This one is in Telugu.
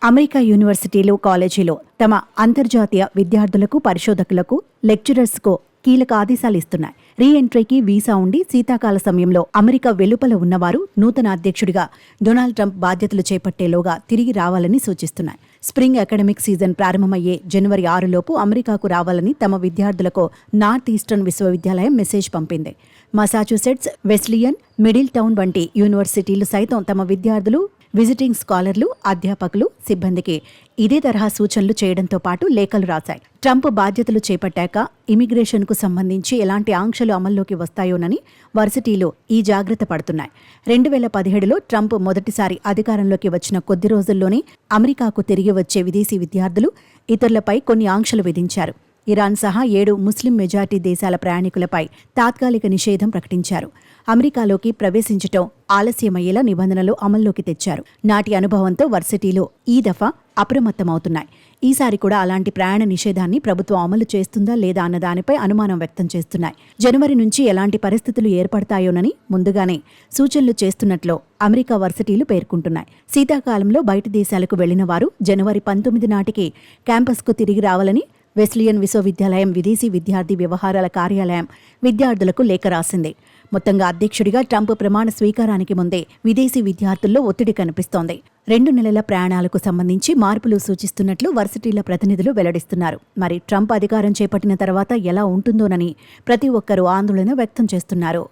అమెరికా యూనివర్సిటీలు, కాలేజీలు తమ అంతర్జాతీయ విద్యార్థులకు, పరిశోధకులకు, లెక్చరర్స్కు కీలక ఆదేశాలు ఇస్తున్నాయి. రీ ఎంట్రీకి వీసా ఉండి శీతాకాల సమయంలో అమెరికా వెలుపల ఉన్నవారు నూతన అధ్యక్షుడిగా డొనాల్డ్ ట్రంప్ బాధ్యతలు చేపట్టేలోగా తిరిగి రావాలని సూచిస్తున్నాయి. స్ప్రింగ్ అకాడమిక్ సీజన్ ప్రారంభమయ్యే జనవరి 6లోపు అమెరికాకు రావాలని తమ విద్యార్థులకు నార్త్ ఈస్టర్న్ విశ్వవిద్యాలయం మెసేజ్ పంపింది. మసాచ్యూసెట్స్, వెస్లియన్, మిడిల్ టౌన్ వంటి యూనివర్సిటీలు సైతం తమ విద్యార్థులు, విజిటింగ్ స్కాలర్లు, అధ్యాపకులు, సిబ్బందికి ఇదే తరహా సూచనలు చేయడంతో పాటు లేఖలు రాశాయి. ట్రంప్ బాధ్యతలు చేపట్టాక ఇమిగ్రేషన్కు సంబంధించి ఎలాంటి ఆంక్షలు అమల్లోకి వస్తాయోనని వర్సిటీలు ఈ జాగ్రత్త పడుతున్నాయి. 2017లో ట్రంప్ మొదటిసారి అధికారంలోకి వచ్చిన కొద్ది రోజుల్లోనే అమెరికాకు తిరిగి వచ్చే విదేశీ విద్యార్థులు, ఇతరులపై కొన్ని ఆంక్షలు విధించారు. ఇరాన్ సహా 7 ముస్లిం మెజార్టీ దేశాల ప్రయాణికులపై తాత్కాలిక నిషేధం ప్రకటించారు. అమెరికాలోకి ప్రవేశించటం ఆలస్యమయ్యేలా నిబంధనలు అమల్లోకి తెచ్చారు. నాటి అనుభవంతో వర్సిటీలు ఈ దఫా అప్రమత్తమవుతున్నాయి. ఈసారి కూడా అలాంటి ప్రయాణ నిషేధాన్ని ప్రభుత్వం అమలు చేస్తుందా లేదా అన్న దానిపై అనుమానం వ్యక్తం చేస్తున్నాయి. జనవరి నుంచి ఎలాంటి పరిస్థితులు ఏర్పడతాయోనని ముందుగానే సూచనలు చేస్తున్నట్లు అమెరికా వర్సిటీలు పేర్కొంటున్నాయి. శీతాకాలంలో బయటి దేశాలకు వెళ్లిన వారు జనవరి 19 నాటికి క్యాంపస్కు తిరిగి రావాలని వెస్లియన్ విశ్వవిద్యాలయం విదేశీ విద్యార్థి వ్యవహారాల కార్యాలయం విద్యార్థులకు లేఖ రాసింది. మొత్తంగా అధ్యక్షుడిగా ట్రంప్ ప్రమాణ స్వీకారానికి ముందే విదేశీ విద్యార్థుల్లో ఒత్తిడి కనిపిస్తోంది. 2 నెలల ప్రయాణాలకు సంబంధించి మార్పులు సూచిస్తున్నట్లు వర్సిటీల ప్రతినిధులు వెల్లడిస్తున్నారు. మరి ట్రంప్ అధికారం చేపట్టిన తర్వాత ఎలా ఉంటుందోనని ప్రతి ఒక్కరూ ఆందోళన వ్యక్తం చేస్తున్నారు.